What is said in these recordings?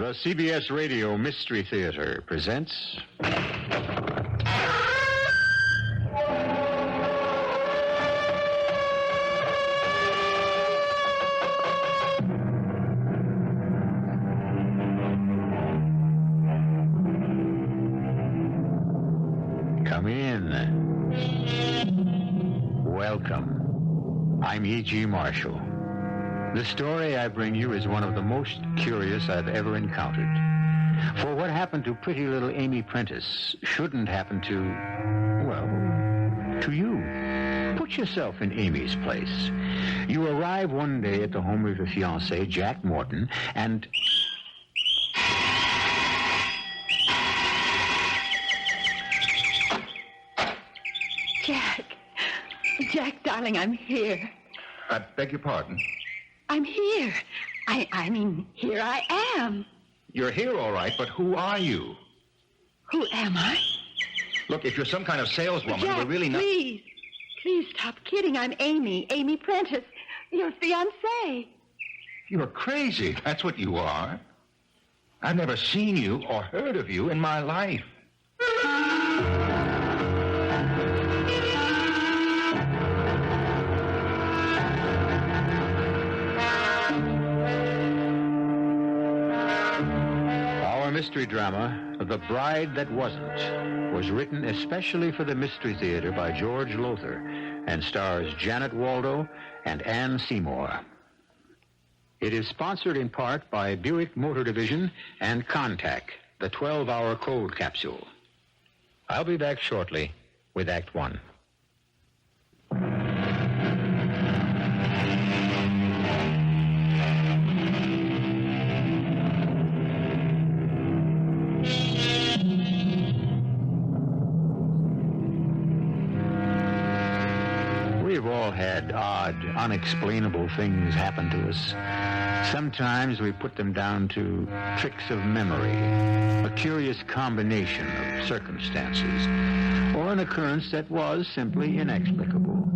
The CBS Radio Mystery Theater presents... Come in. Welcome. I'm E.G. Marshall. The story I bring you is one of the most curious I've ever encountered. For what happened to pretty little Amy Prentice shouldn't happen to, well, to you. Put yourself in Amy's place. You arrive one day at the home of your fiancé, Jack Morton, and... Jack, darling, I'm here. I beg your pardon? I'm here. I mean, here I am. You're here, all right, but who are you? Who am I? Look, if you're some kind of saleswoman, Jack, we're really not... Please stop kidding. I'm Amy Prentice, your fiancée. You're crazy. That's what you are. I've never seen you or heard of you in my life. Mystery drama, The Bride That Wasn't, was written especially for the Mystery Theater by George Lowther and stars Janet Waldo and Ann Seymour. It is sponsored in part by Buick Motor Division and Contact, the 12-hour cold capsule. I'll be back shortly with Act One. We've all had odd, unexplainable things happen to us. Sometimes we put them down to tricks of memory, a curious combination of circumstances, or an occurrence that was simply inexplicable,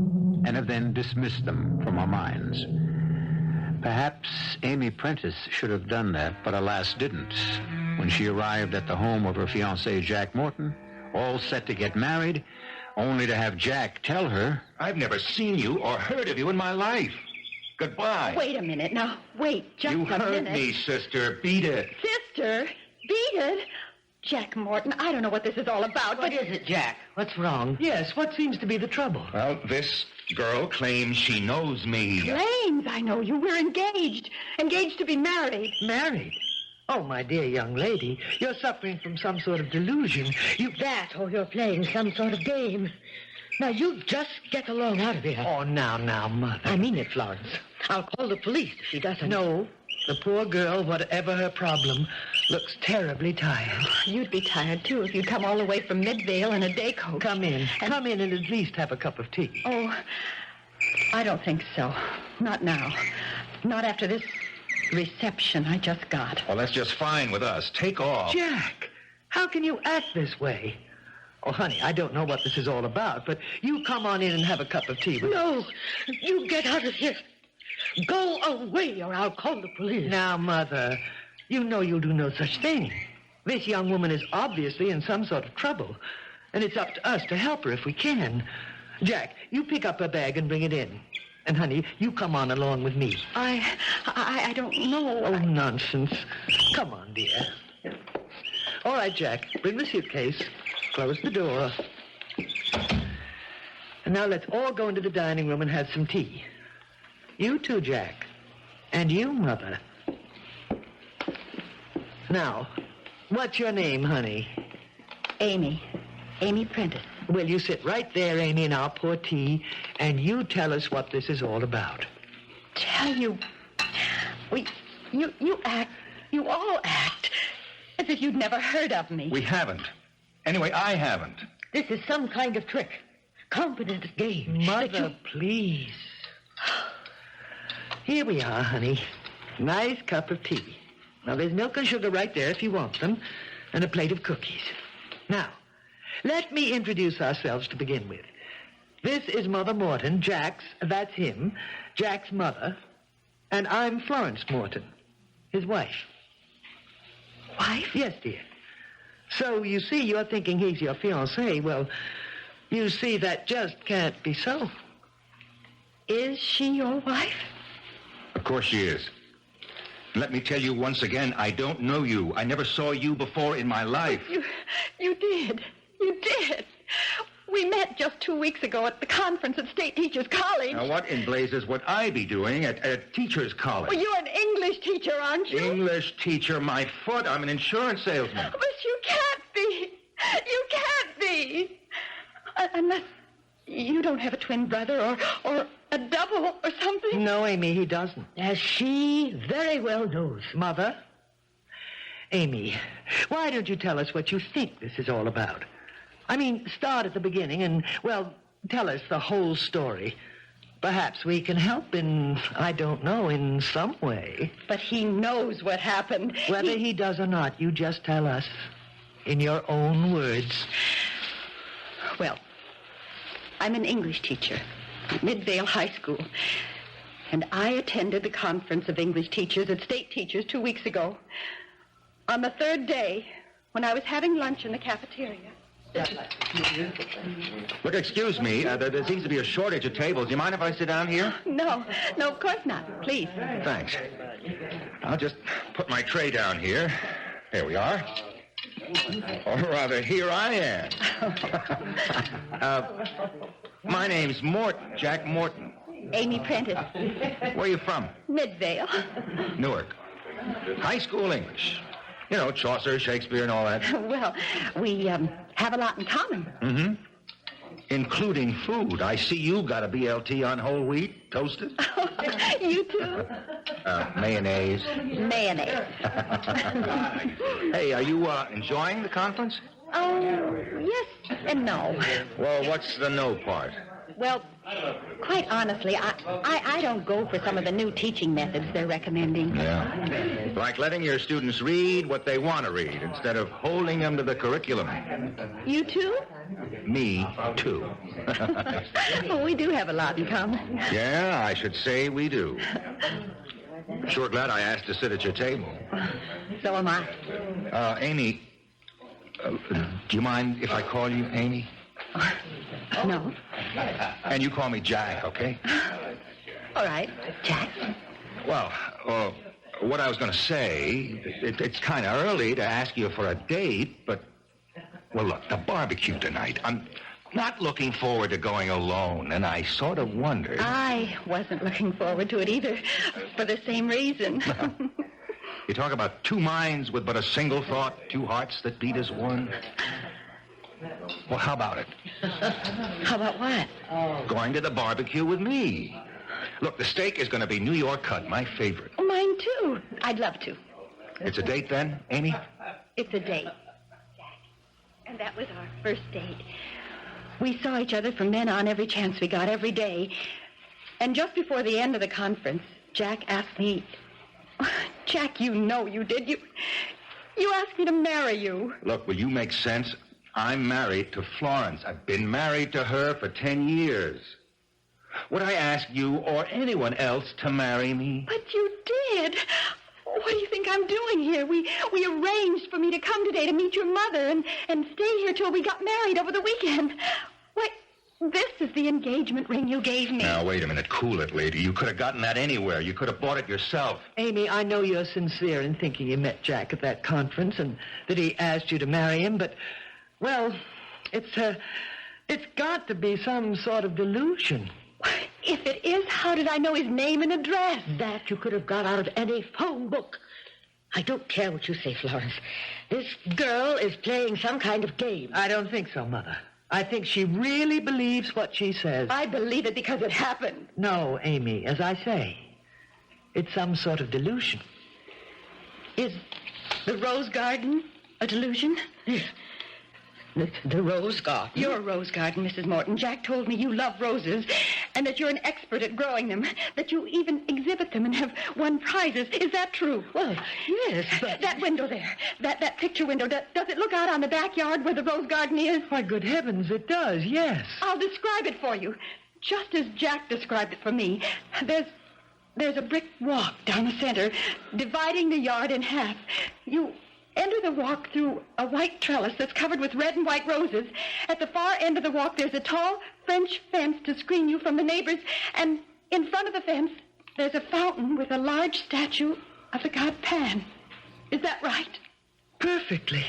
and have then dismissed them from our minds. Perhaps Amy Prentice should have done that, but alas didn't. When she arrived at the home of her fiancé, Jack Morton, all set to get married, only to have Jack tell her... I've never seen you or heard of you in my life. Goodbye. Wait a minute. Now, wait just a minute. You heard me, sister. Beat it. Sister? Beat it? Jack Morton, I don't know what this is all about, What is it, Jack? What's wrong? Yes, what seems to be the trouble? Well, this girl claims she knows me. Claims I know you. We're engaged. Engaged to be married. Married? Oh, my dear young lady, you're suffering from some sort of delusion. That, or you're playing some sort of game. Now, you just get along out of here. Oh, now, Mother. I mean it, Florence. I'll call the police if she doesn't. No, the poor girl, whatever her problem, looks terribly tired. You'd be tired, too, if you'd come all the way from Midvale in a day coat. Come in and at least have a cup of tea. Oh, I don't think so. Not now. Not after this reception I just got. Well, that's just fine with us. Take off. Jack, how can you act this way? Oh, honey, I don't know what this is all about, but you come on in and have a cup of tea with us. No, you get out of here. Go away or I'll call the police. Now, Mother, you know you'll do no such thing. This young woman is obviously in some sort of trouble, and it's up to us to help her if we can. Jack, you pick up her bag and bring it in. And, honey, you come on along with me. I don't know. Oh, nonsense. Come on, dear. All right, Jack, bring the suitcase. Close the door. And now let's all go into the dining room and have some tea. You too, Jack. And you, Mother. Now, what's your name, honey? Amy Prentice. Well, you sit right there, Amy, and I'll pour tea, and you tell us what this is all about. Tell you... You all act as if you'd never heard of me. We haven't. Anyway, I haven't. This is some kind of trick. Confidence game. Mother, please. Here we are, honey. Nice cup of tea. Now, there's milk and sugar right there if you want them, and a plate of cookies. Now, let me introduce ourselves to begin with. This is Mother Morton, that's him, Jack's mother, and I'm Florence Morton, his wife. wife? Yes, dear. So, you see, you're thinking he's your fiancé. Well, you see, that just can't be so. Is she your wife? Of course she is. Let me tell you once again, I don't know you. I never saw you before in my life. You did. You did. We met just 2 weeks ago at the conference at State Teachers College. Now, what in blazes would I be doing at teacher's college? Well, you're an English teacher, aren't you? English teacher, my foot. I'm an insurance salesman. But you can't be. You can't be. Unless you don't have a twin brother or a double or something. No, Amy, he doesn't. As she very well knows. Mother? Amy, why don't you tell us what you think this is all about? I mean, start at the beginning and, well, tell us the whole story. Perhaps we can help in, I don't know, in some way. But he knows what happened. Whether he does or not, you just tell us in your own words. Well, I'm an English teacher at Midvale High School. And I attended the conference of English teachers at State Teachers 2 weeks ago. On the third day, when I was having lunch in the cafeteria. Look, excuse me. There seems to be a shortage of tables. Do you mind if I sit down here? No, of course not. Please. Thanks. I'll just put my tray down here. Here we are. Or rather, here I am. My name's Morton, Jack Morton. Amy Prentice. Where are you from? Midvale. Newark. High school English. You know, Chaucer, Shakespeare, and all that. Well, we have a lot in common. Mm-hmm. Including food. I see you got a BLT on whole wheat, toasted. You too? Mayonnaise. Mayonnaise. Hey, are you enjoying the conference? Oh, yes and no. Well, what's the no part? Well, quite honestly, I don't go for some of the new teaching methods they're recommending. Yeah. Like letting your students read what they want to read instead of holding them to the curriculum. You too? Me, too. Well, we do have a lot in common. Yeah, I should say we do. Sure glad I asked to sit at your table. So am I. Amy, do you mind if I call you Amy? No. And you call me Jack, okay? All right, Jack. Well, what I was going to say, it's kind of early to ask you for a date, but, well, look, the barbecue tonight. I'm not looking forward to going alone, and I sort of wondered. I wasn't looking forward to it either, for the same reason. You talk about two minds with but a single thought, two hearts that beat as one. Well, how about it? How about what? Going to the barbecue with me. Look, the steak is going to be New York cut, my favorite. Oh, mine too. I'd love to. It's a date then, Amy? It's a date. And that was our first date. We saw each other from then on every chance we got, every day. And just before the end of the conference, Jack asked me... Jack, you know you did. You asked me to marry you. Look, will you make sense? I'm married to Florence. I've been married to her for 10 years. Would I ask you or anyone else to marry me? But you did. What do you think I'm doing here? We arranged for me to come today to meet your mother and stay here till we got married over the weekend. Why, this is the engagement ring you gave me. Now, wait a minute. Cool it, lady. You could have gotten that anywhere. You could have bought it yourself. Amy, I know you're sincere in thinking you met Jack at that conference and that he asked you to marry him, but, well, it's got to be some sort of delusion. If it is, how did I know his name and address? That you could have got out of any phone book. I don't care what you say, Florence. This girl is playing some kind of game. I don't think so, Mother. I think she really believes what she says. I believe it because it happened. No, Amy, as I say, it's some sort of delusion. Is the rose garden a delusion? The rose garden. Your rose garden, Mrs. Morton. Jack told me you love roses and that you're an expert at growing them, that you even exhibit them and have won prizes. Is that true? Well, yes, but... That window there, that picture window, does it look out on the backyard where the rose garden is? Why, good heavens, it does, yes. I'll describe it for you, just as Jack described it for me. There's a brick walk down the center, dividing the yard in half. You enter the walk through a white trellis that's covered with red and white roses. At the far end of the walk, there's a tall French fence to screen you from the neighbors. And in front of the fence, there's a fountain with a large statue of the god Pan. Is that right? Perfectly.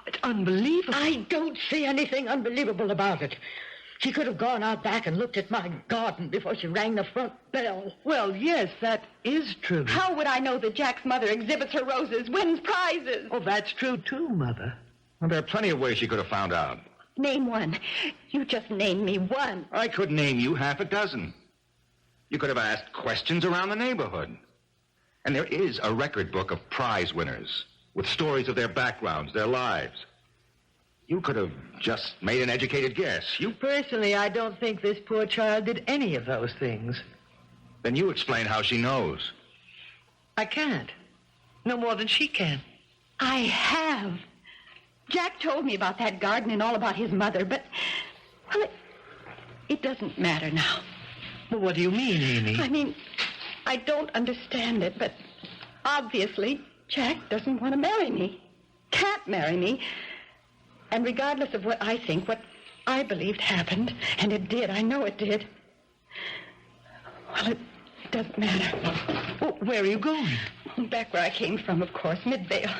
It's unbelievable. I don't see anything unbelievable about it. She could have gone out back and looked at my garden before she rang the front bell. Well, yes, that is true. How would I know that Jack's mother exhibits her roses, wins prizes? Oh, that's true, too, Mother. Well, there are plenty of ways she could have found out. Name one. You just named me one. I could name you half a dozen. You could have asked questions around the neighborhood. And there is a record book of prize winners with stories of their backgrounds, their lives. You could have just made an educated guess. Personally, I don't think this poor child did any of those things. Then you explain how she knows. I can't. No more than she can. I have. Jack told me about that garden and all about his mother, but, well, it doesn't matter now. Well, what do you mean, Amy? I mean, I don't understand it, but obviously Jack doesn't want to marry me. Can't marry me. And regardless of what I think, what I believed happened, and it did, I know it did, well, it doesn't matter. Well, where are you going? Back where I came from, of course, Midvale.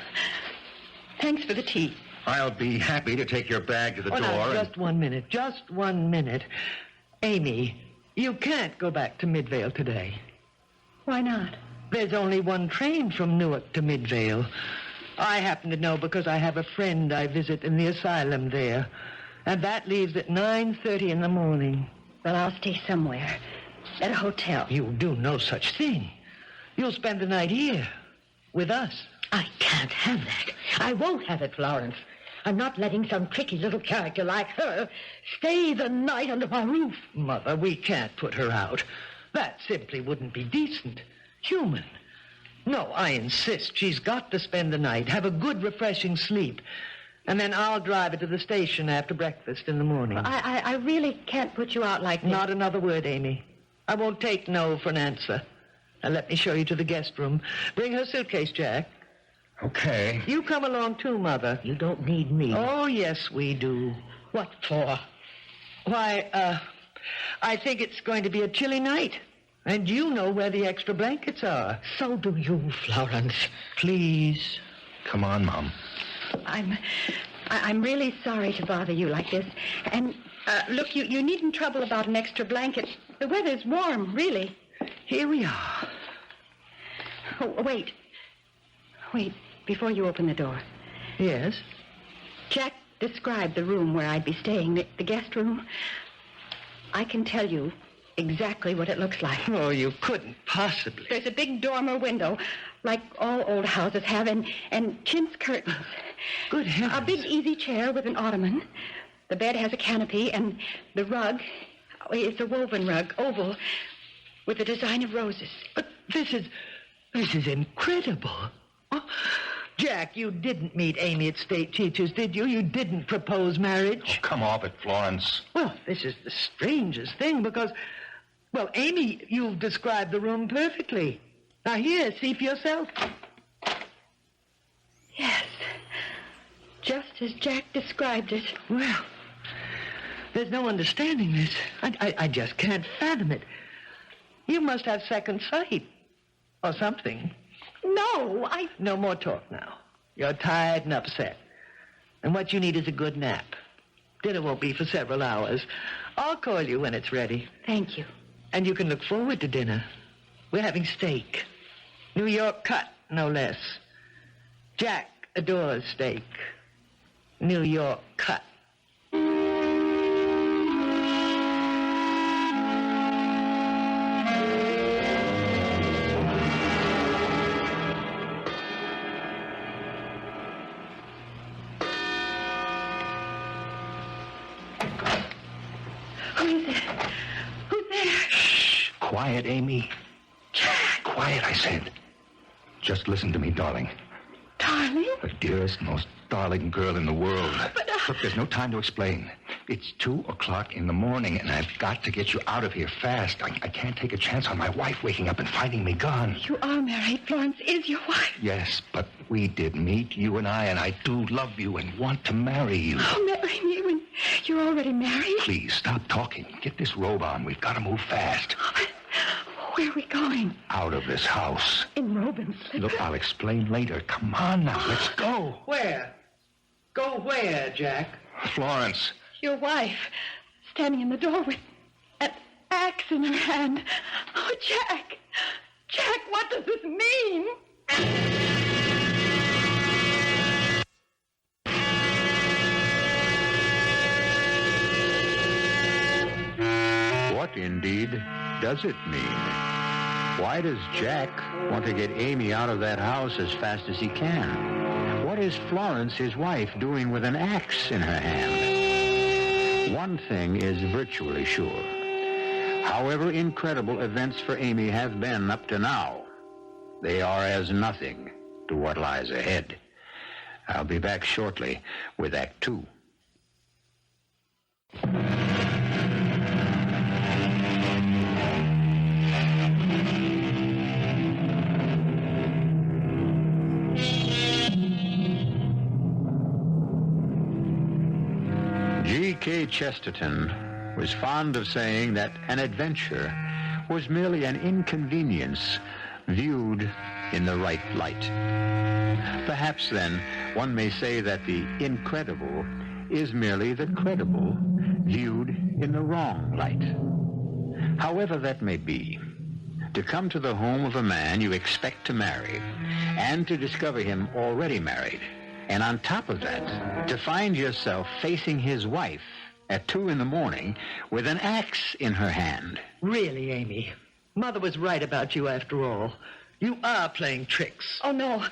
Thanks for the tea. I'll be happy to take your bag to the door. Now, just 1 minute. Just 1 minute. Amy, you can't go back to Midvale today. Why not? There's only one train from Newark to Midvale. I happen to know because I have a friend I visit in the asylum there. And that leaves at 9:30 in the morning. Well, I'll stay somewhere. At a hotel. You'll do no such thing. You'll spend the night here. With us. I can't have that. I won't have it, Florence. I'm not letting some tricky little character like her stay the night under my roof. Mother, we can't put her out. That simply wouldn't be decent. Human. No, I insist. She's got to spend the night, have a good, refreshing sleep. And then I'll drive her to the station after breakfast in the morning. I really can't put you out like this. Not another word, Amy. I won't take no for an answer. Now, let me show you to the guest room. Bring her suitcase, Jack. Okay. You come along, too, Mother. You don't need me. Oh, yes, we do. What for? Why, I think it's going to be a chilly night. And you know where the extra blankets are. So do you, Florence. Please. Come on, Mom. I'm really sorry to bother you like this. And, look, you needn't trouble about an extra blanket. The weather's warm, really. Here we are. Oh, wait. Wait, before you open the door. Yes? Jack described the room where I'd be staying, the guest room. I can tell you exactly what it looks like. Oh, you couldn't possibly. There's a big dormer window, like all old houses have, and chintz curtains. Good heavens. A big easy chair with an ottoman. The bed has a canopy, and the rug, it's a woven rug, oval, with a design of roses. But this is incredible. Oh, Jack, you didn't meet Amy at State Teachers, did you? You didn't propose marriage? Oh, come off it, Florence. Well, this is the strangest thing because, well, Amy, you've described the room perfectly. Now, here, see for yourself. Yes, just as Jack described it. Well, there's no understanding this. I just can't fathom it. You must have second sight or something. No, No more talk now. You're tired and upset. And what you need is a good nap. Dinner won't be for several hours. I'll call you when it's ready. Thank you. And you can look forward to dinner. We're having steak. New York cut, no less. Jack adores steak. New York cut. Who's there? Shh. Quiet, Amy. Jack! Quiet, I said. Just listen to me, darling. Darling? The dearest, most darling girl in the world. But, Look, there's no time to explain. It's 2 o'clock in the morning, and I've got to get you out of here fast. I can't take a chance on my wife waking up and finding me gone. You are married. Florence is your wife. Yes, but we did meet, you and I do love you and want to marry you. Oh, marry me when you're already married? Please, stop talking. Get this robe on. We've got to move fast. Oh, but where are we going? Out of this house. In robe and slipper? Look, I'll explain later. Come on now, let's go. Where? Go where, Jack? Florence. Your wife, standing in the door with an axe in her hand. Oh, Jack! Jack, what does this mean? What, indeed, does it mean? Why does Jack want to get Amy out of that house as fast as he can? What is Florence, his wife, doing with an axe in her hand? One thing is virtually sure. However incredible events for Amy have been up to now, they are as nothing to what lies ahead. I'll be back shortly with Act 2. G.K. Chesterton was fond of saying that an adventure was merely an inconvenience viewed in the right light. Perhaps, then, one may say that the incredible is merely the credible viewed in the wrong light. However that may be, to come to the home of a man you expect to marry and to discover him already married, and on top of that, to find yourself facing his wife at 2 a.m. with an axe in her hand. Really, Amy, Mother was right about you after all. You are playing tricks. Oh, no,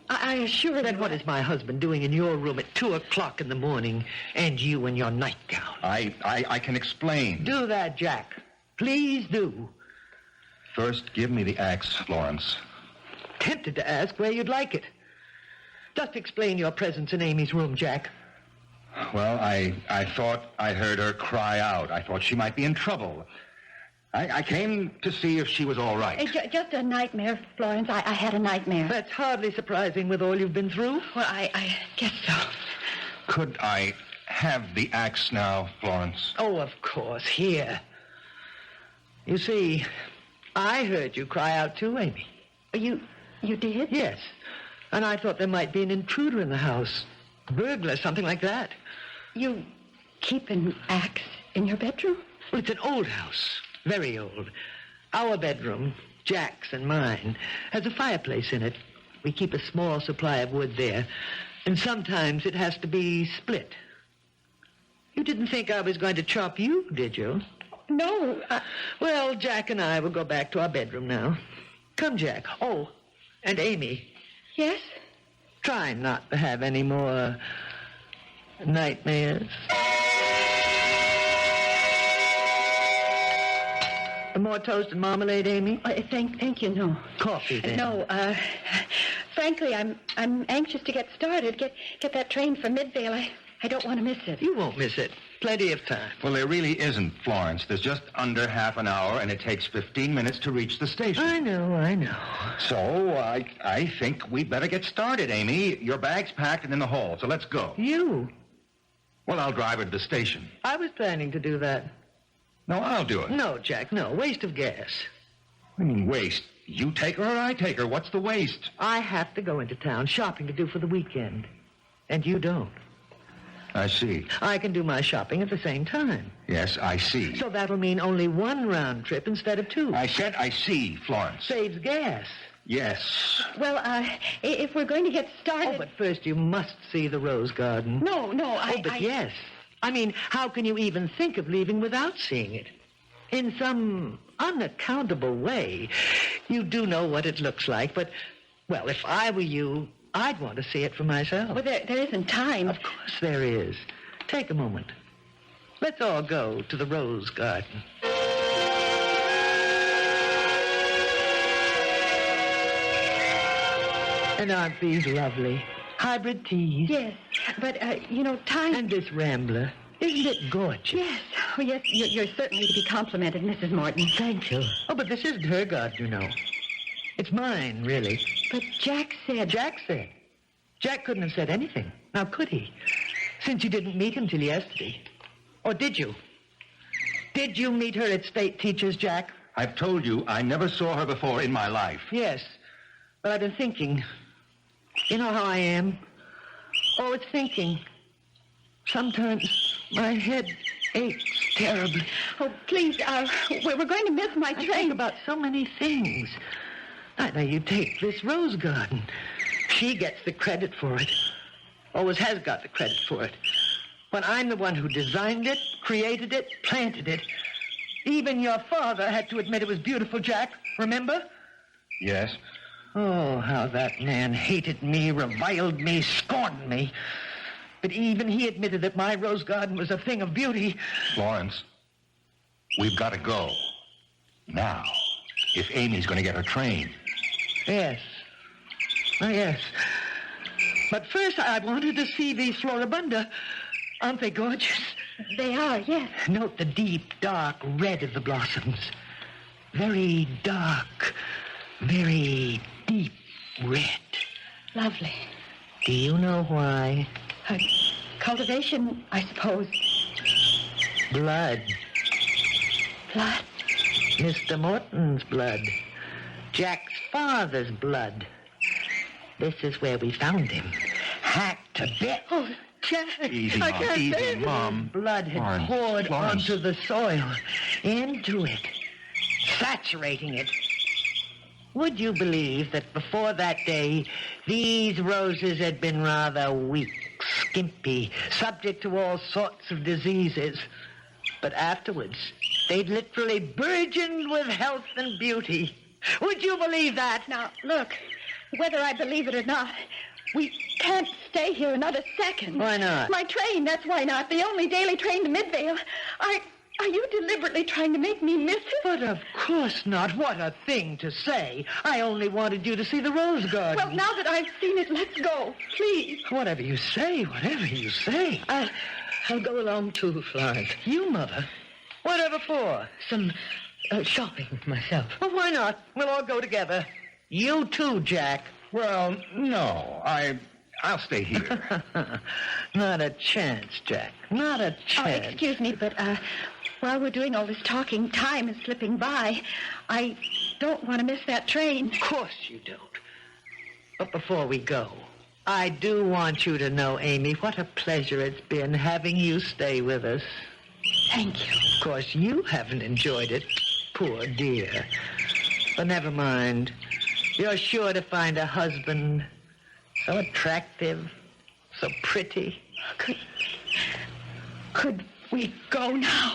I assure you. Then what is my husband doing in your room at 2 o'clock in the morning, and you in your nightgown? I can explain. Do that, Jack. Please do. First, give me the axe, Florence. Tempted to ask where you'd like it. Just explain your presence in Amy's room, Jack. Well, I thought I heard her cry out. I thought she might be in trouble. I came to see if she was all right. Just a nightmare, Florence. I had a nightmare. That's hardly surprising with all you've been through. Well, I guess so. Could I have the axe now, Florence? Oh, of course. Here. You see, I heard you cry out too, Amy. You did? Yes. And I thought there might be an intruder in the house. Burglar, something like that. You keep an axe in your bedroom? Well, it's an old house. Very old. Our bedroom, Jack's and mine, has a fireplace in it. We keep a small supply of wood there. And sometimes it has to be split. You didn't think I was going to chop you, did you? No. Well, Jack and I will go back to our bedroom now. Come, Jack. Oh, and Amy. Yes? Try not to have any more nightmares. More toast and marmalade, Amy? Thank you, no. Coffee, then. No, frankly, I'm anxious to get started. Get that train for Midvale. I don't want to miss it. You won't miss it. Plenty of time. Well, there really isn't, Florence. There's just under half an hour, and it takes 15 minutes to reach the station. I know. So, I think we'd better get started, Amy. Your bag's packed and in the hall, so let's go. You? Well, I'll drive her to the station. I was planning to do that. No, I'll do it. No, Jack, no. Waste of gas. I mean, waste. You take her or I take her. What's the waste? I have to go into town, shopping to do for the weekend. And you don't. I see. I can do my shopping at the same time. Yes, I see. So that'll mean only one round trip instead of two. I said I see, Florence. Saves gas. Yes. Well, if we're going to get started... Oh, but first you must see the rose garden. No, Yes. I mean, how can you even think of leaving without seeing it? In some unaccountable way, you do know what it looks like, but, well, if I were you, I'd want to see it for myself. Well, there isn't time. Of course there is. Take a moment. Let's all go to the rose garden. And aren't these lovely? Hybrid teas. Yes, but, time... And this rambler. Isn't it gorgeous? Yes. Oh, yes, you're certainly to be complimented, Mrs. Morton. Thank you. Oh, but this isn't her garden, you know. It's mine, really. But Jack said... Jack said. Jack couldn't have said anything. Now, could he? Since you didn't meet him till yesterday. Or did you? Did you meet her at State Teachers, Jack? I've told you I never saw her before in my life. Yes. But I've been thinking. You know how I am? Always thinking. Sometimes my head aches terribly. Oh, please, we're going to miss my I train. think about so many things. Now, you take this rose garden. She gets the credit for it. Always has got the credit for it. When I'm the one who designed it, created it, planted it. Even your father had to admit it was beautiful, Jack. Remember? Yes. Oh, how that man hated me, reviled me, scorned me. But even he admitted that my rose garden was a thing of beauty. Florence, we've got to go. Now, if Amy's going to get her train. Yes. Oh, yes. But first, I wanted to see these floribunda. Aren't they gorgeous? They are, yes. Note the deep, dark red of the blossoms. Very dark, very deep red. Lovely. Do you know why? Cultivation, I suppose. Blood. Blood? Mr. Morton's blood. Jack's father's blood. This is where we found him. Hacked to bits. Oh, Jack. Easy, I Mom, can't easy, bear this. Mom. Blood had Florence, poured Florence. onto the soil, into it, saturating it. Would you believe that before that day, these roses had been rather weak, skimpy, subject to all sorts of diseases? But afterwards, they'd literally burgeoned with health and beauty. Would you believe that? Now, look, whether I believe it or not, we can't stay here another second. Why not? My train, that's why not. The only daily train to Midvale. Are you deliberately trying to make me miss it? But of course not. What a thing to say. I only wanted you to see the rose garden. Well, now that I've seen it, let's go. Please. Whatever you say, whatever you say. I'll go along too, Florence. You, Mother? Whatever for? Some shopping myself. Well, why not? We'll all go together. You too, Jack. Well, no, I'll stay here. Not a chance, Jack. Not a Oh, chance. excuse me, but while we're doing all this talking, time is slipping by. I don't want to miss that train. Of course you don't. But before we go, I do want you to know, Amy, what a pleasure it's been having you stay with us. Thank you. Of course, you haven't enjoyed it, poor dear. But never mind. You're sure to find a husband so attractive, so pretty. Could we go now?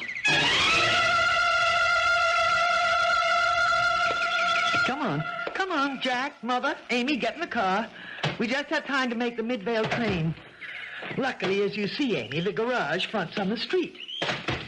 Come on, Jack, Mother, Amy, get in the car. We just have time to make the Midvale train. Luckily, as you see, Amy, the garage fronts on the street.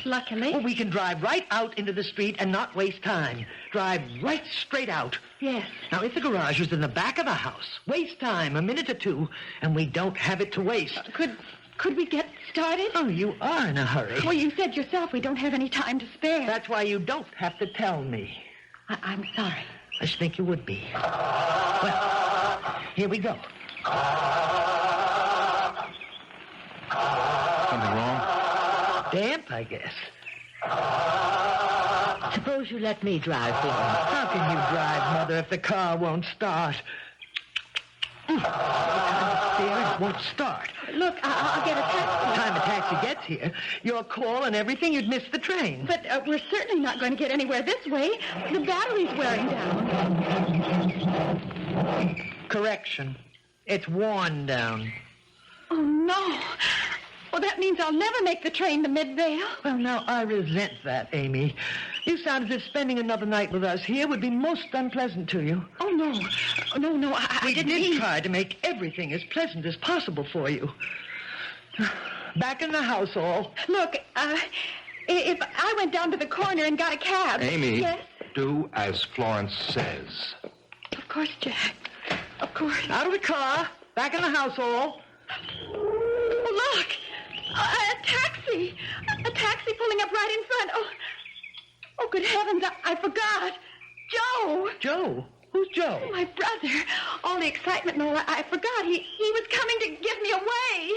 Luckily. Well, we can drive right out into the street and not waste time. Drive right straight out. Yes. Now, if the garage was in the back of the house, waste time, a minute or two, and we don't have it to waste. Could we get started? Oh, you are in a hurry. Well, you said yourself we don't have any time to spare. That's why you don't have to tell me. I'm sorry. I should think you would be. Well, here we go. Something wrong? Damp, I guess. Suppose you let me drive, Florence. How can you drive, Mother, if the car won't start? There, it won't start. Look, I'll get a By the taxi. time a taxi gets here, your call and everything, you'd miss the train. But we're certainly not going to get anywhere this way. The battery's wearing down. Correction. It's worn down. Oh, no. Well, that means I'll never make the train to Midvale. Well, now, I resent that, Amy. You sound as if spending another night with us here would be most unpleasant to you. Oh, no. No, I We didn't did mean... try to make everything as pleasant as possible for you. Back in the house, all. Look, if I went down to the corner and got a cab... Amy, Yes? do as Florence says. Of course, Jack. Of course. Out of the car. Back in the house, all. Oh, look! A taxi! taxi! A taxi pulling up right in front. Oh, good heavens, I forgot. Joe! Joe? Who's Joe? My brother. All the excitement and all, I forgot. He was coming to give me away.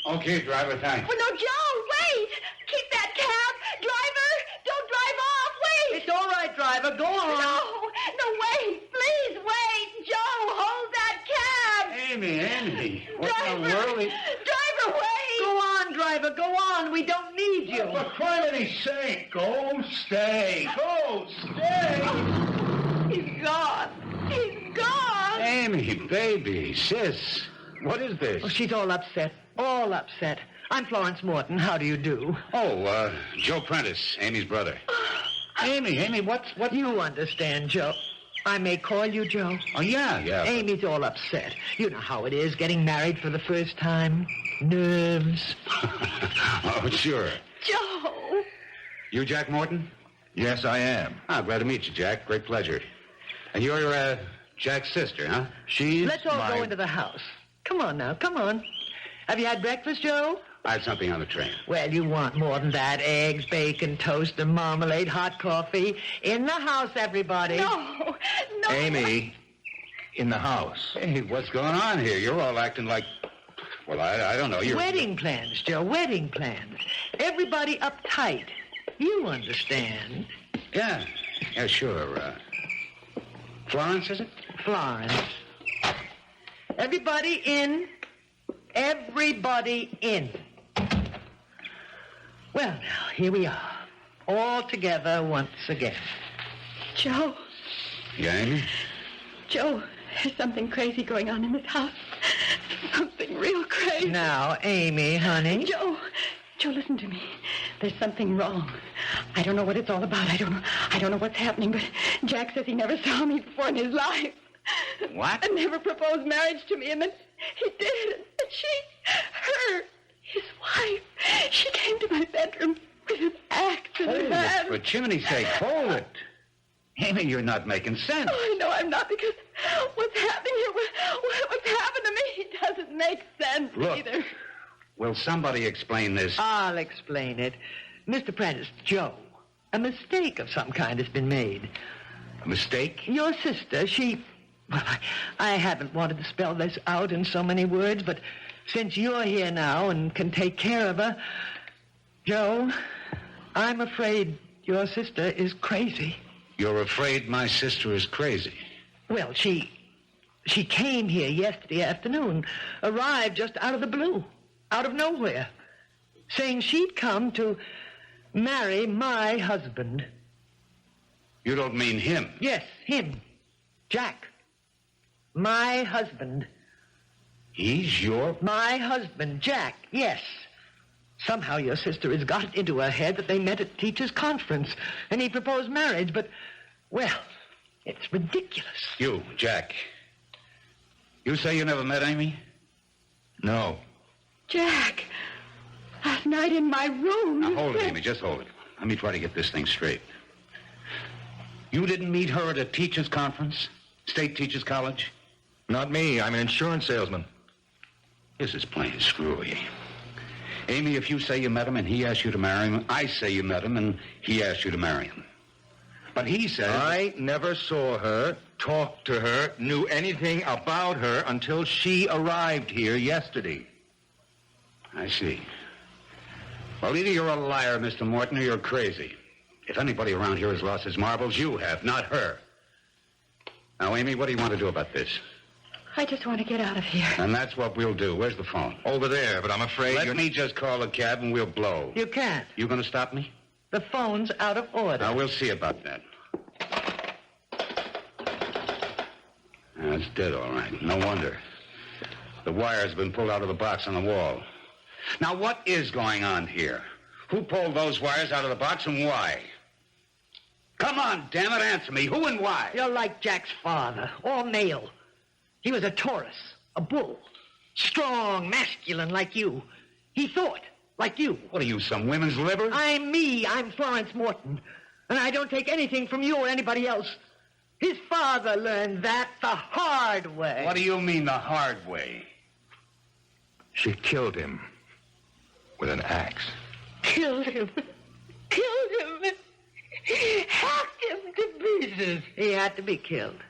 Okay, driver, thanks. Oh, no, Joe, wait! Keep that cab! Driver, don't drive off! Wait! It's all right, driver. Go on. No, wait! Please, wait! Joe, hold that cab! Amy, what in the Driver! world? Driver, wait! Go on, driver. Go on. We don't need you. For criminy's sake, go stay. Go stay. He's gone. He's gone! Amy, baby, sis, what is this? Oh, she's all upset. All upset. I'm Florence Morton. How do you do? Oh, Joe Prentice, Amy's brother. Amy, what? You understand, Joe. I may call you Joe. Oh, yeah. Amy's all upset. You know how it is, getting married for the first time. Nerves. Oh, sure. Joe! You Jack Morton? Yes, I am. Ah, glad to meet you, Jack. Great pleasure. And you're, Jack's sister, huh? She's Let's all go into the house. Come on now, come on. Have you had breakfast, Joe? I had something on the train. Well, you want more than that. Eggs, bacon, toast, and marmalade, hot coffee. In the house, everybody. No. Amy, in the house. Hey, what's going on here? You're all acting like... Well, I don't know. You're... Wedding plans, Joe, wedding plans. Everybody uptight. You understand. Yeah, sure. Florence, is it? Florence. Everybody in. Everybody in. Well, now, here we are. All together once again. Joe. Yeah, Amy? Joe, there's something crazy going on in this house. Something real crazy. Now, Amy, honey. Joe, listen to me. There's something wrong. I don't know what it's all about. I don't know what's happening, but Jack says he never saw me before in his life. What? And never proposed marriage to me, and then he did. And his wife, she came to my bedroom with an axe in her hand. For chimney's sake, hold it. Amy, you're not making sense. Oh, I know I'm not, because what's happening here, what's happened to me doesn't make sense either. Will somebody explain this? I'll explain it. Mr. Prentice, Joe, a mistake of some kind has been made. A mistake? Your sister, she... Well, I haven't wanted to spell this out in so many words, but since you're here now and can take care of her, Joe, I'm afraid your sister is crazy. You're afraid my sister is crazy? Well, she came here yesterday afternoon, arrived just out of the blue, out of nowhere, saying she'd come to marry my husband. You don't mean him? Yes, him. Jack. My husband. He's your... My husband, Jack, yes. Somehow your sister has got it into her head that they met at teachers' conference, and he proposed marriage, but, well, it's ridiculous. You, Jack. You say you never met Amy? No. Jack, last night in my room... Now, hold it, Amy, just hold it. Let me try to get this thing straight. You didn't meet her at a teachers' conference? State Teachers College? Not me. I'm an insurance salesman. This is plain screwy. Amy, if you say you met him and he asked you to marry him, I say you met him and he asked you to marry him. But he says... I never saw her, talked to her, knew anything about her until she arrived here yesterday. I see. Well, either you're a liar, Mr. Morton, or you're crazy. If anybody around here has lost his marbles, you have, not her. Now, Amy, what do you want to do about this? I just want to get out of here. And that's what we'll do. Where's the phone? Over there, but I'm afraid Let me just call a cab and we'll blow. You can't. You going to stop me? The phone's out of order. Now, we'll see about that. It's dead, all right. No wonder. The wire's been pulled out of the box on the wall. Now, what is going on here? Who pulled those wires out of the box and why? Come on, damn it, answer me. Who and why? You're like Jack's father, all male. He was a Taurus, a bull. Strong, masculine like you. He thought like you. What are you, some women's liver? I'm me. I'm Florence Morton. And I don't take anything from you or anybody else. His father learned that the hard way. What do you mean, the hard way? she killed him with an axe. killed him. Killed him. Hacked him to pieces. He had to be killed.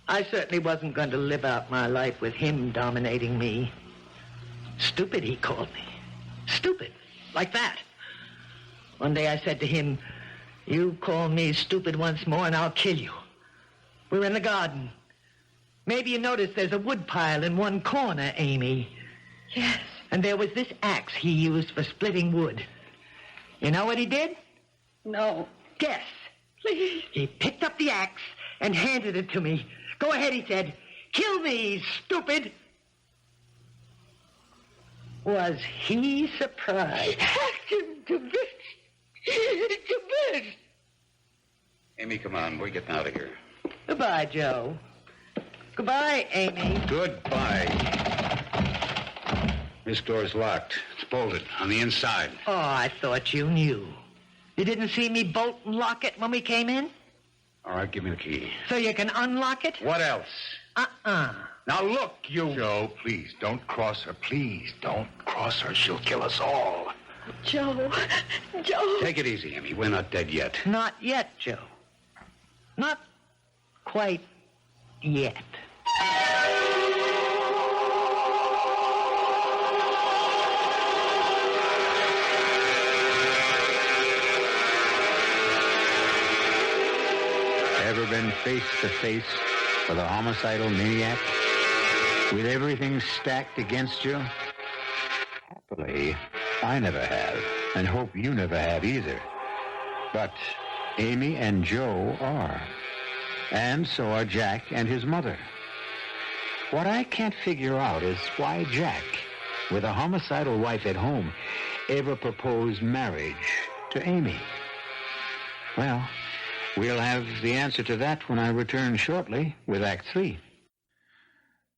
I certainly wasn't going to live out my life with him dominating me. Stupid, he called me. Stupid. Like that. One day I said to him, "You call me stupid once more and I'll kill you." We're in the garden. Maybe you noticed there's a wood pile in one corner, Amy. Yes. And there was this axe he used for splitting wood. You know what he did? No. Guess. Please. He picked up the axe and handed it to me. "Go ahead," he said. "Kill me, stupid." Was he surprised? Hacked him to bits. To bits. Amy, come on. We're getting out of here. Goodbye, Joe. Goodbye, Amy. Goodbye. This door's locked. It's bolted on the inside. Oh, I thought you knew. You didn't see me bolt and lock it when we came in? All right, give me the key. So you can unlock it? What else? Now, look, you... Joe, please, don't cross her. Please, don't cross her. She'll kill us all. Joe. Joe. Take it easy, Amy. We're not dead yet. Not yet, Joe. Not quite yet. Ever been face to face with a homicidal maniac? With everything stacked against you? Happily, I never have, and hope you never have either. But Amy and Joe are. And so are Jack and his mother. What I can't figure out is why Jack, with a homicidal wife at home, ever proposed marriage to Amy. Well, we'll have the answer to that when I return shortly with Act 3.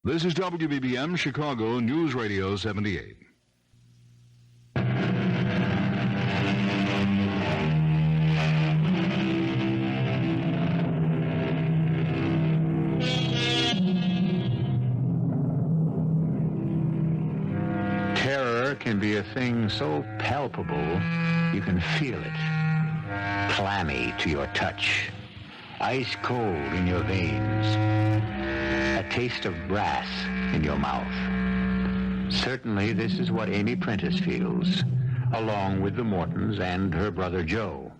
This is WBBM Chicago News Radio 78. Terror can be a thing so palpable you can feel it. Clammy to your touch. Ice cold in your veins. A taste of brass in your mouth. Certainly this is what Amy Prentice feels, along with the Mortons and her brother Joe,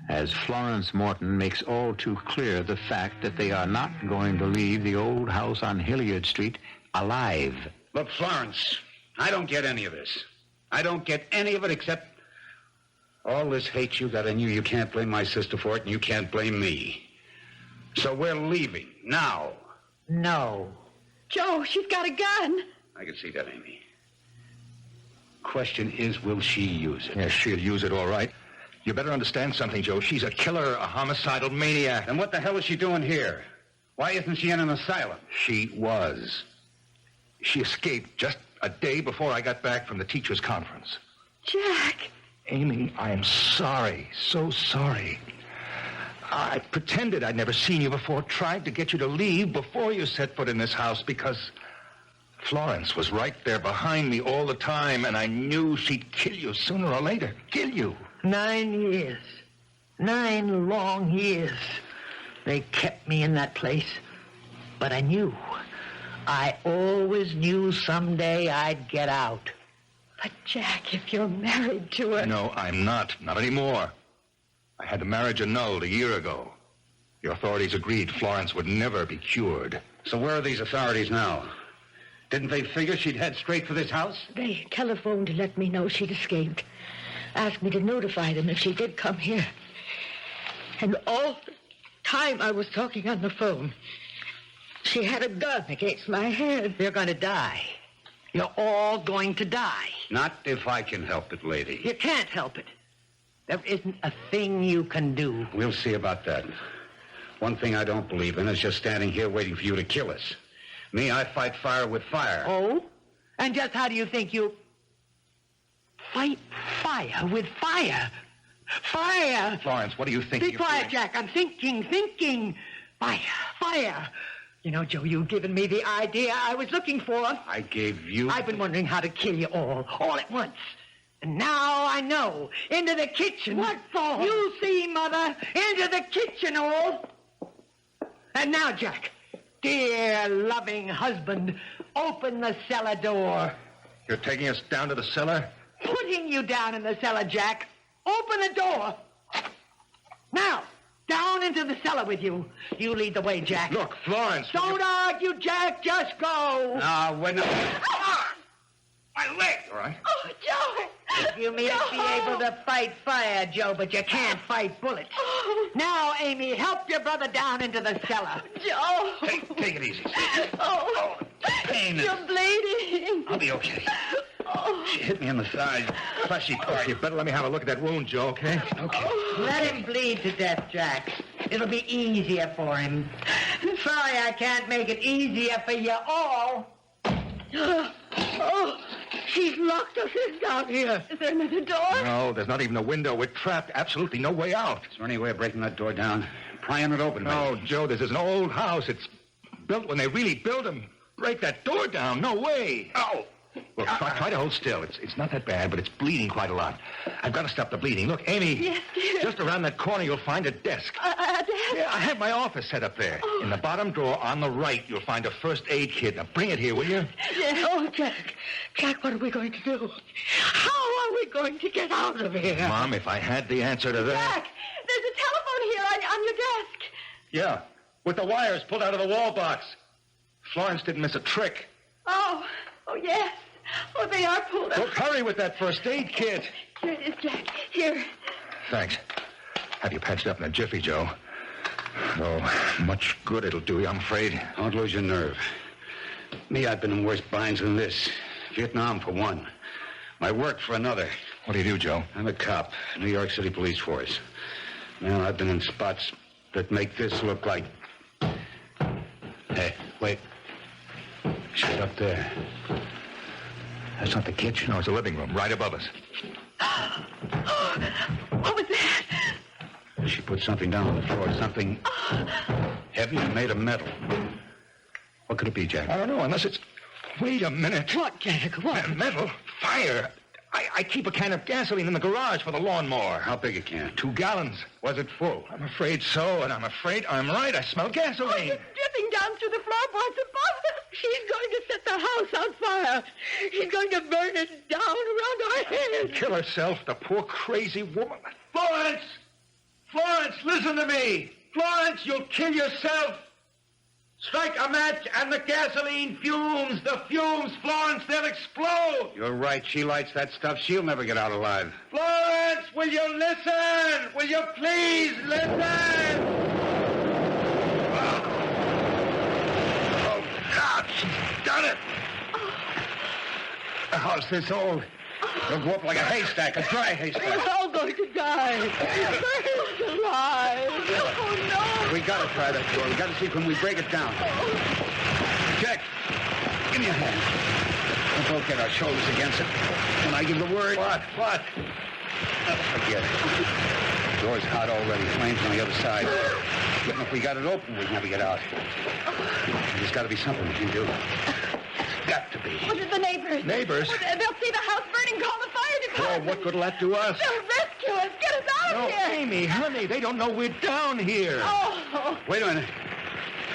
as Florence Morton makes all too clear the fact that they are not going to leave the old house on Hilliard Street alive. Look, Florence, I don't get any of this. I don't get any of it except all this hate you got in you. You can't blame my sister for it, and you can't blame me. So we're leaving now. No. Joe, she's got a gun. I can see that, Amy. Question is, will she use it? Yes, she'll use it, all right. You better understand something, Joe. She's a killer, a homicidal maniac. And what the hell is she doing here? Why isn't she in an asylum? She was. She escaped just a day before I got back from the teachers' conference. Jack. Amy, I am sorry. So sorry. I pretended I'd never seen you before, tried to get you to leave before you set foot in this house because Florence was right there behind me all the time, and I knew she'd kill you sooner or later. Kill you. 9 years. 9 long years. They kept me in that place. But I knew. I always knew someday I'd get out. But, Jack, if you're married to her... No, I'm not. Not anymore. I had the marriage annulled a year ago. The authorities agreed Florence would never be cured. So where are these authorities now? Didn't they figure she'd head straight for this house? They telephoned to let me know she'd escaped. Asked me to notify them if she did come here. And all the time I was talking on the phone, she had a gun against my head. You're going to die. You're all going to die. Not if I can help it, lady. You can't help it. There isn't a thing you can do. We'll see about that. One thing I don't believe in is just standing here waiting for you to kill us. Me, I fight fire with fire. Oh? And just how do you think you... fight fire with fire? Fire! Florence, what do you think Be you're quiet, doing? Jack. I'm thinking. Fire. You know, Joe, you've given me the idea I was looking for. I gave you... I've been wondering how to kill you all at once. And now I know. Into the kitchen. What for? You see, Mother. Into the kitchen, all. And now, Jack, dear, loving husband, open the cellar door. You're taking us down to the cellar? Putting you down in the cellar, Jack. Open the door. Now, down into the cellar with you. You lead the way, Jack. Look, Florence. Don't argue, Jack. Just go. No, we're not. My leg. All right. Oh, Joe! You may be able to fight fire, Joe, but you can't fight bullets. Now, Amy, help your brother down into the cellar. Joe! Take it easy. Oh, Pain. you're bleeding. I'll be okay. Oh. She hit me in the side. Fleshy part. You better let me have a look at that wound, Joe, okay? Okay. Let him bleed to death, Jack. It'll be easier for him. Sorry I can't make it easier for you all. Oh, she's locked us in down here. Is there another door? No, there's not even a window. We're trapped. Absolutely no way out. Is there any way of breaking that door down? Prying it open, No, maybe? Joe, this is an old house. It's built when they really built them. Break that door down. No way. Oh. Look, try to hold still. It's not that bad, but it's bleeding quite a lot. I've got to stop the bleeding. Look, Amy. Yes, dear. Just around that corner, you'll find a desk. Dad? Yeah, I have my office set up there. In the bottom drawer on the right, you'll find a first aid kit. Now, bring it here, will you? Yes. Oh, Jack. Jack, what are we going to do? How are we going to get out of here? Mom, if I had the answer to that... Jack, there's a telephone here on your desk. Yeah, with the wires pulled out of the wall box. Florence didn't miss a trick. Oh, yes. Oh, they are pulled out. Look, hurry with that first aid kit. Here it is, Jack. Here. Thanks. Have you patched up in a jiffy, Joe. Oh, much good it'll do you, I'm afraid. Don't lose your nerve. Me, I've been in worse binds than this. Vietnam for one. My work for another. What do you do, Joe? I'm a cop, New York City Police Force. Man, I've been in spots that make this look like... Hey, wait. Shut up there. That's not the kitchen. No, it's a living room right above us. What was that? She put something down on the floor. Something heavy and made of metal. What could it be, Jack? I don't know, unless it's... Wait a minute. What, Jack? What? Metal? Fire? I keep a can of gasoline in the garage for the lawnmower. How big a can? 2 gallons. Was it full? I'm afraid so, and I'm afraid I'm right. I smell gasoline. It's dripping down through the floorboards above us. She's going to set the house on fire. She's going to burn it down around our heads. Kill herself, the poor crazy woman. Florence! Florence, listen to me! Florence, you'll kill yourself! Strike a match and the gasoline fumes! The fumes, Florence, they'll explode! You're right. She lights that stuff. She'll never get out alive. Florence, will you listen? Will you please listen? Oh, God, she's done it! The house this old. It'll go up like a haystack, a dry haystack. We're all going to die. We're alive. Oh, no. We gotta try that door. We gotta see can we break it down. Jack, give me a hand. We'll both get our shoulders against it. When I give the word... What? Forget it. The door's hot already. Flames on the other side. Even if we got it open, we'd never get out. There's gotta be something we can do. Got to be. What are the neighbors? Neighbors? Well, they'll see the house burning. Call the fire Oh, department. what good'll that do us? They'll rescue us. Get us out No, of here. Amy, honey, they don't know we're down here. Oh. Wait a minute.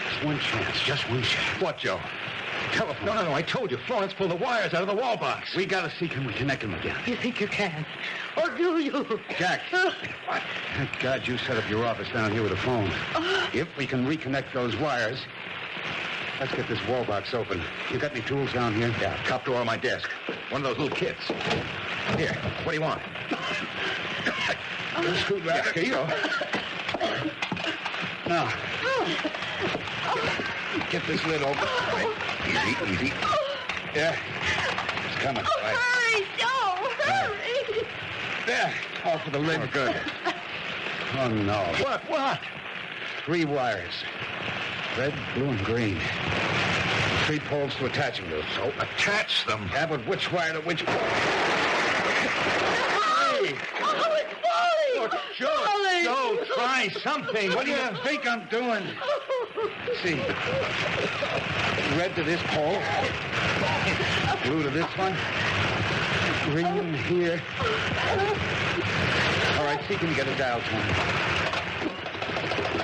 Just one chance. Just one chance. What, Joe? Telephone. No, I told you. Florence pulled the wires out of the wall box. We gotta see can we connect them again. You think you can? Or do you? Jack. What? Thank God you set up your office down here with a phone. If we can reconnect those wires, let's get this wall box open. You got any tools down here? Yeah, top drawer on my desk. One of those little kits. Here, what do you want? Screwdriver. Here you go. Now, get this lid open. Right. Easy. Yeah. It's coming. Oh, Right. hurry, Joe. Hurry. There. Off with the lid. Good. Oh, no. What? 3 wires. Red, blue, and green. 3 poles to attach them to. So attach them. Yeah, but which wire to which pole? Hey! Oh, it's falling. Joe, try something. What do you think I'm doing? see. Red to this pole. Blue to this one. Green here. All right, see, can you get a dial tone?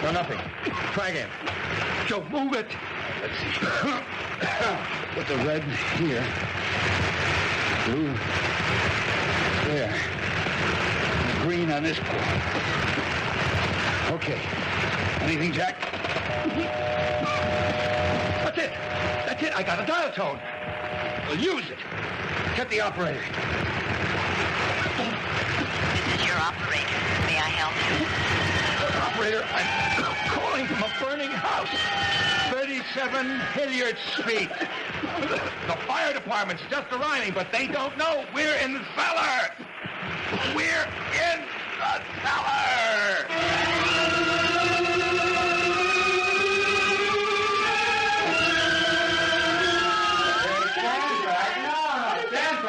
No, nothing. Try again. Joe, move it. Let's see. Put the red here. Blue there. And the green on this pole. Okay. Anything, Jack? That's it. That's it. I got a dial tone. Well, use it. Get the operator. This is your operator. May I help you? Operator, I'm calling from a burning house. 37 Hilliard Street. The fire department's just arriving, but they don't know we're in the cellar. We're in the cellar.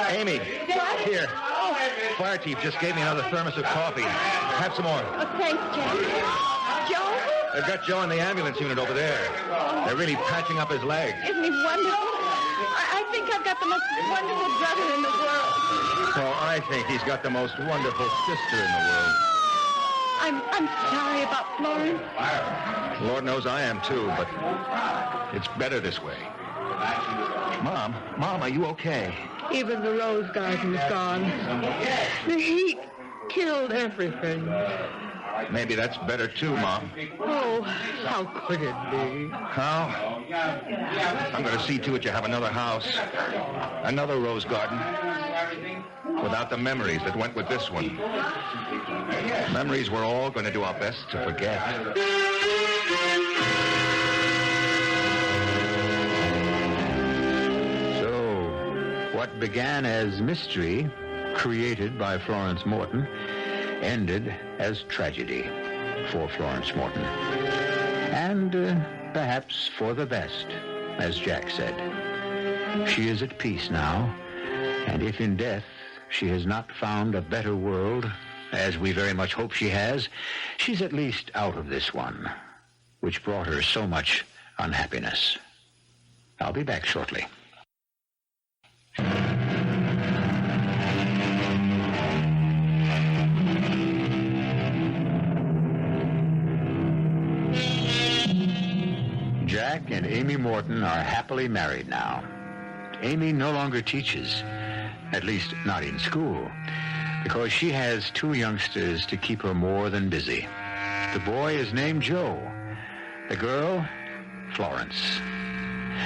Amy, here. Fire chief just gave me another thermos of coffee. Have some more. Oh, thanks, Jack. Joe? They've got Joe in the ambulance unit over there. They're really patching up his leg. Isn't he wonderful? I think I've got the most wonderful brother in the world. Well, I think he's got the most wonderful sister in the world. I'm sorry about Florence. Lord knows I am too, but it's better this way. Mom, are you okay? Even the rose garden's gone. The heat killed everything. Maybe that's better too, Mom. Oh, how could it be? How? I'm going to see to it you have another house, another rose garden, without the memories that went with this one. Memories we're all going to do our best to forget. What began as mystery, created by Florence Morton, ended as tragedy for Florence Morton. And perhaps for the best, as Jack said. She is at peace now, and if in death she has not found a better world, as we very much hope she has, she's at least out of this one, which brought her so much unhappiness. I'll be back shortly. Jack and Amy Morton are happily married now. Amy no longer teaches, at least not in school, because she has two youngsters to keep her more than busy. The boy is named Joe, the girl, Florence.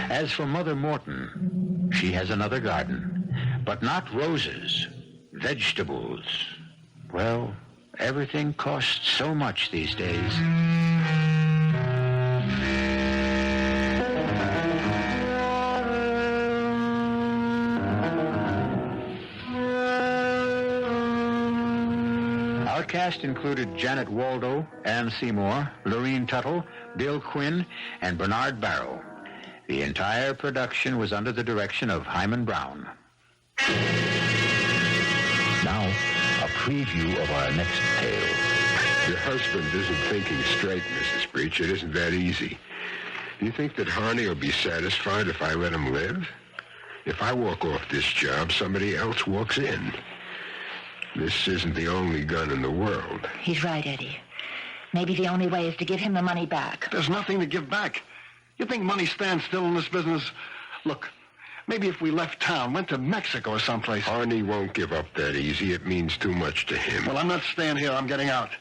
As for Mother Morton, she has another garden, but not roses, vegetables. Well, everything costs so much these days. Our cast included Janet Waldo, Ann Seymour, Lorene Tuttle, Bill Quinn, and Bernard Barrow. The entire production was under the direction of Hyman Brown. Now, a preview of our next tale. Your husband isn't thinking straight, Mrs. Breach. It isn't that easy. Do you think that Harney will be satisfied if I let him live? If I walk off this job, somebody else walks in. This isn't the only gun in the world. He's right, Eddie. Maybe the only way is to give him the money back. There's nothing to give back. You think money stands still in this business? Look, maybe if we left town, went to Mexico or someplace. Harney won't give up that easy. It means too much to him. Well, I'm not staying here. I'm getting out.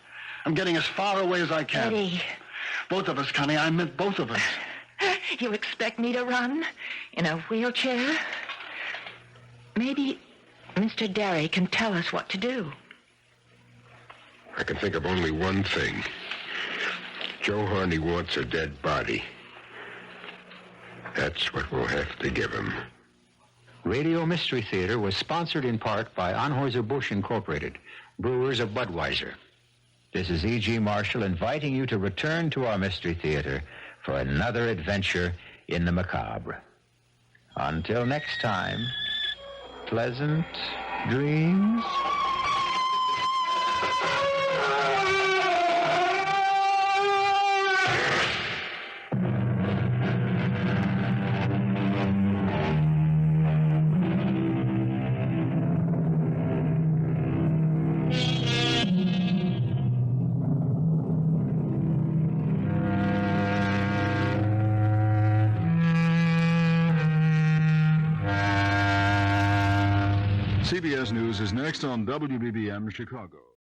I'm getting as far away as I can. Eddie. Both of us, Connie. I meant both of us. You expect me to run in a wheelchair? Maybe Mr. Derry can tell us what to do. I can think of only one thing. Joe Harney wants a dead body. That's what we'll have to give him. Radio Mystery Theater was sponsored in part by Anheuser-Busch Incorporated, brewers of Budweiser. This is E.G. Marshall inviting you to return to our Mystery Theater for another adventure in the macabre. Until next time, pleasant dreams. CBS News is next on WBBM Chicago.